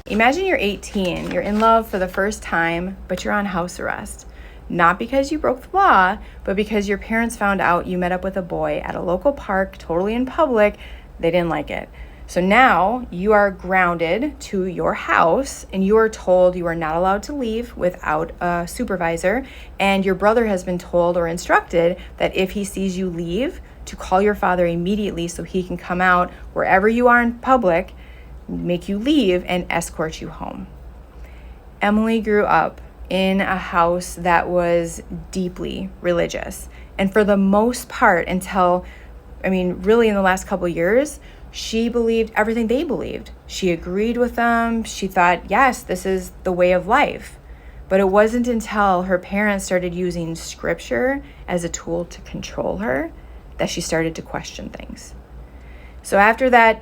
Imagine you're 18, you're in love for the first time, but you're on house arrest. Not because you broke the law, but because your parents found out you met up with a boy at a local park, totally in public. They didn't like it. So now you are grounded to your house and you are told you are not allowed to leave without a supervisor. And your brother has been told or instructed that if he sees you leave, to call your father immediately so he can come out wherever you are in public, make you leave, and escort you home. Emily grew up in a house that was deeply religious. And for the most part, really in the last couple of years, she believed everything they believed. She agreed with them. She thought, yes, this is the way of life. But it wasn't until her parents started using scripture as a tool to control her that she started to question things. So after that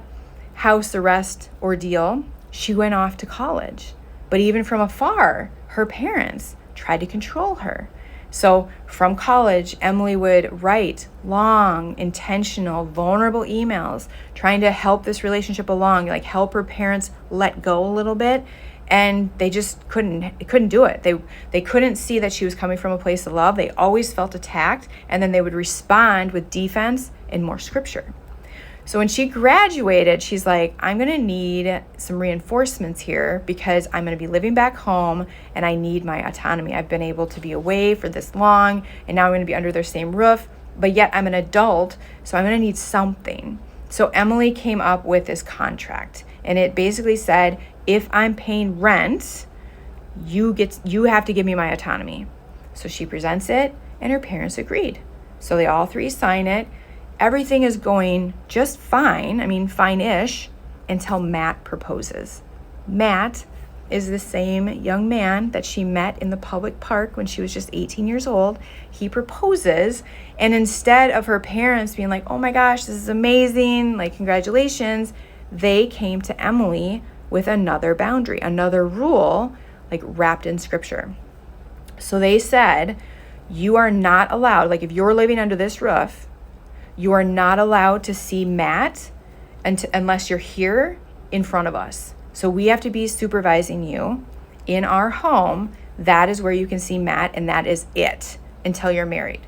house arrest ordeal, she went off to college. But even from afar, her parents tried to control her. So from college, Emily would write long, intentional, vulnerable emails trying to help this relationship along, like help her parents let go a little bit. And they just couldn't do it. They couldn't see that she was coming from a place of love. They always felt attacked, and then they would respond with defense and more scripture. So when she graduated, she's like, I'm going to need some reinforcements here because I'm going to be living back home and I need my autonomy. I've been able to be away for this long and now I'm going to be under their same roof, but yet I'm an adult, so I'm going to need something. So Emily came up with this contract, and it basically said, if I'm paying rent, you have to give me my autonomy. So she presents it and her parents agreed. So they all three sign it. Everything is going just fine, fine-ish, until Matt proposes. Matt is the same young man that she met in the public park when she was just 18 years old. He proposes, and instead of her parents being like, oh my gosh, this is amazing, like congratulations, they came to Emily with another boundary, another rule, like wrapped in scripture. So they said, you are not allowed, like if you're living under this roof, you are not allowed to see Matt unless you're here in front of us. So we have to be supervising you in our home. That is where you can see Matt, and that is it until you're married.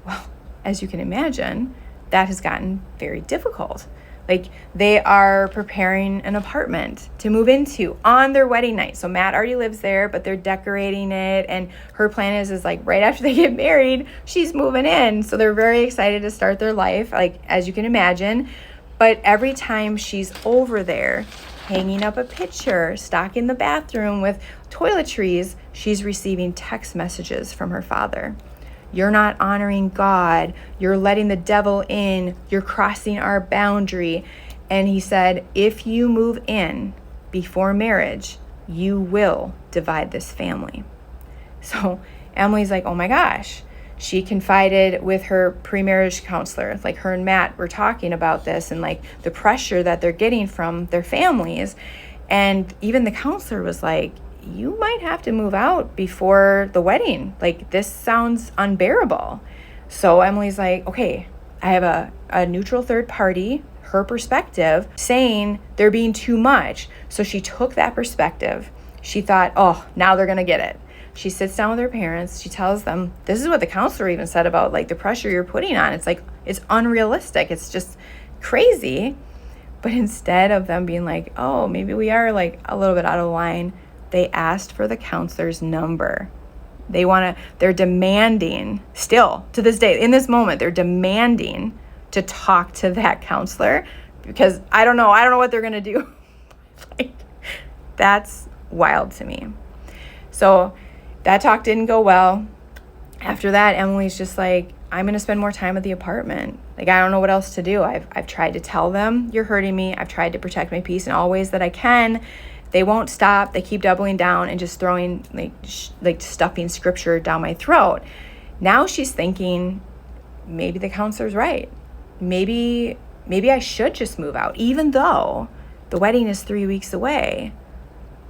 Well, as you can imagine, that has gotten very difficult. Like they are preparing an apartment to move into on their wedding night. So Matt already lives there, but they're decorating it. And her plan is like right after they get married, she's moving in. So they're very excited to start their life, like as you can imagine. But every time she's over there, hanging up a picture, stocking the bathroom with toiletries, she's receiving text messages from her father. You're not honoring God. You're letting the devil in. You're crossing our boundary. And he said, if you move in before marriage, you will divide this family. So Emily's like, oh my gosh. She confided with her pre-marriage counselor, like her and Matt were talking about this and like the pressure that they're getting from their families. And even the counselor was like, you might have to move out before the wedding. Like, this sounds unbearable. So Emily's like, okay, I have a neutral third party, her perspective, saying they're being too much. So she took that perspective. She thought, oh, now they're going to get it. She sits down with her parents. She tells them, this is what the counselor even said about like the pressure you're putting on. It's like, it's unrealistic. It's just crazy. But instead of them being like, oh, maybe we are like a little bit out of line, they asked for the counselor's number. They're demanding, still to this day, in this moment, they're demanding to talk to that counselor because I don't know what they're going to do. Like, that's wild to me. So that talk didn't go well. After that, Emily's just like, I'm going to spend more time at the apartment. Like, I don't know what else to do. I've tried to tell them you're hurting me. I've tried to protect my peace in all ways that I can. They won't stop. They keep doubling down and just throwing like stuffing scripture down my throat. Now she's thinking, maybe the counselor's right. Maybe I should just move out, even though the wedding is 3 weeks away.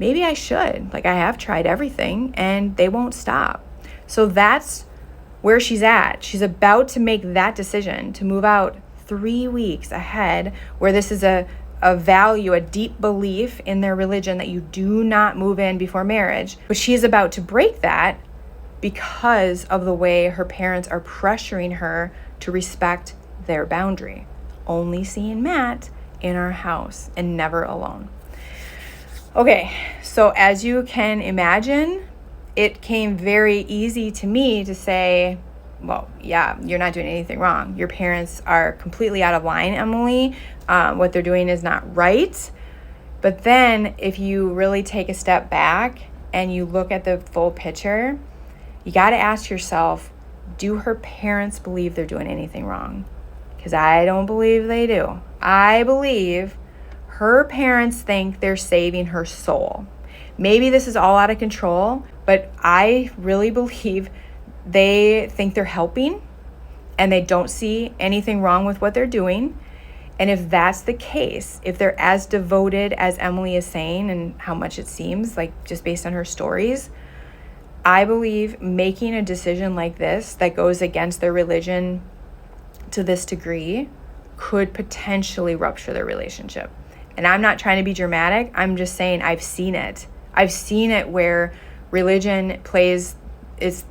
Maybe I should. Like, I have tried everything and they won't stop. So that's where she's at. She's about to make that decision to move out 3 weeks ahead, where this is a a value, a deep belief in their religion that you do not move in before marriage. But she's about to break that because of the way her parents are pressuring her to respect their boundary. Only seeing Matt in our house and never alone. Okay, so as you can imagine, it came very easy to me to say, well, yeah, you're not doing anything wrong. Your parents are completely out of line, Emily. What they're doing is not right. But then if you really take a step back and you look at the full picture, you got to ask yourself, do her parents believe they're doing anything wrong? Because I don't believe they do. I believe her parents think they're saving her soul. Maybe this is all out of control, but I really believe they think they're helping and they don't see anything wrong with what they're doing. And if that's the case, if they're as devoted as Emily is saying and how much it seems like just based on her stories, I believe making a decision like this that goes against their religion to this degree could potentially rupture their relationship. And I'm not trying to be dramatic. I'm just saying I've seen it. I've seen it where religion is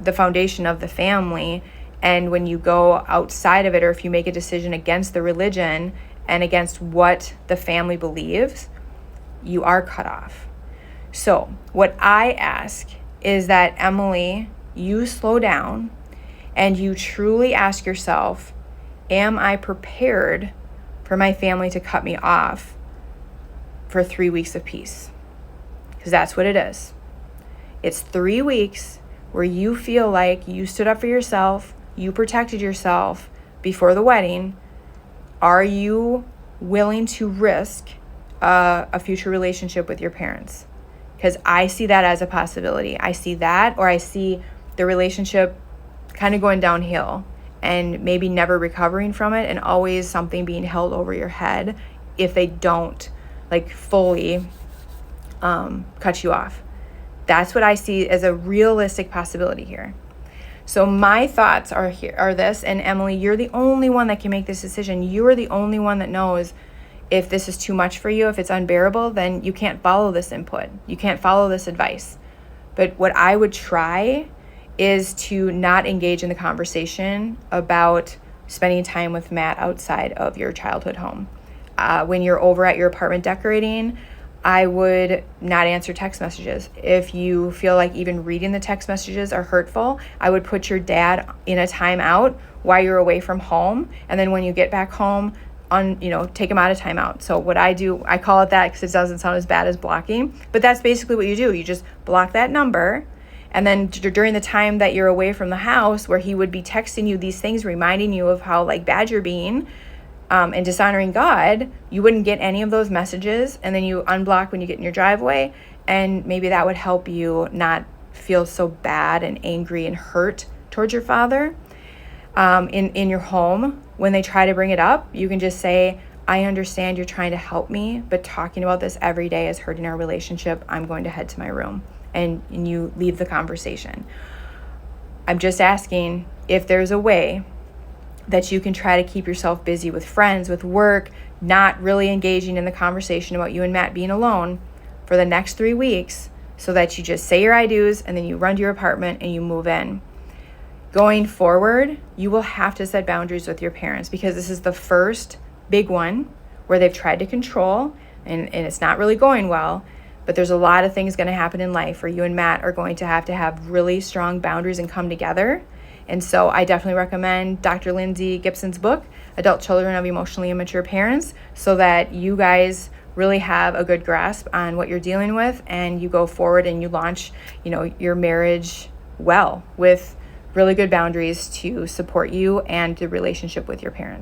the foundation of the family. And when you go outside of it, or if you make a decision against the religion and against what the family believes, you are cut off. So what I ask is that, Emily, you slow down and you truly ask yourself, am I prepared for my family to cut me off for 3 weeks of peace? Because that's what it is. It's 3 weeks where you feel like you stood up for yourself, you protected yourself before the wedding. Are you willing to risk a future relationship with your parents? Because I see that as a possibility. I see that, or I see the relationship kind of going downhill and maybe never recovering from it, and always something being held over your head if they don't fully cut you off. That's what I see as a realistic possibility here. So my thoughts are this, and Emily, you're the only one that can make this decision. You are the only one that knows if this is too much for you, if it's unbearable, then you can't follow this input. You can't follow this advice. But what I would try is to not engage in the conversation about spending time with Matt outside of your childhood home. When you're over at your apartment decorating, I would not answer text messages. If you feel like even reading the text messages are hurtful, I would put your dad in a timeout while you're away from home. And then when you get back home, take him out of timeout. So what I do, I call it that because it doesn't sound as bad as blocking, but that's basically what you do. You just block that number. And then during the time that you're away from the house, where he would be texting you these things, reminding you of how bad you're being, and dishonoring God, you wouldn't get any of those messages. And then you unblock when you get in your driveway. And maybe that would help you not feel so bad and angry and hurt towards your father. In your home, when they try to bring it up, you can just say, I understand you're trying to help me, but talking about this every day is hurting our relationship. I'm going to head to my room. And you leave the conversation. I'm just asking if there's a way that you can try to keep yourself busy with friends, with work, not really engaging in the conversation about you and Matt being alone for the next 3 weeks, so that you just say your I do's and then you run to your apartment and you move in. Going forward, you will have to set boundaries with your parents, because this is the first big one where they've tried to control and it's not really going well. But there's a lot of things going to happen in life where you and Matt are going to have really strong boundaries and come together. And so I definitely recommend Dr. Lindsay Gibson's book, Adult Children of Emotionally Immature Parents, so that you guys really have a good grasp on what you're dealing with, and you go forward and you launch, your marriage well with really good boundaries to support you and the relationship with your parents.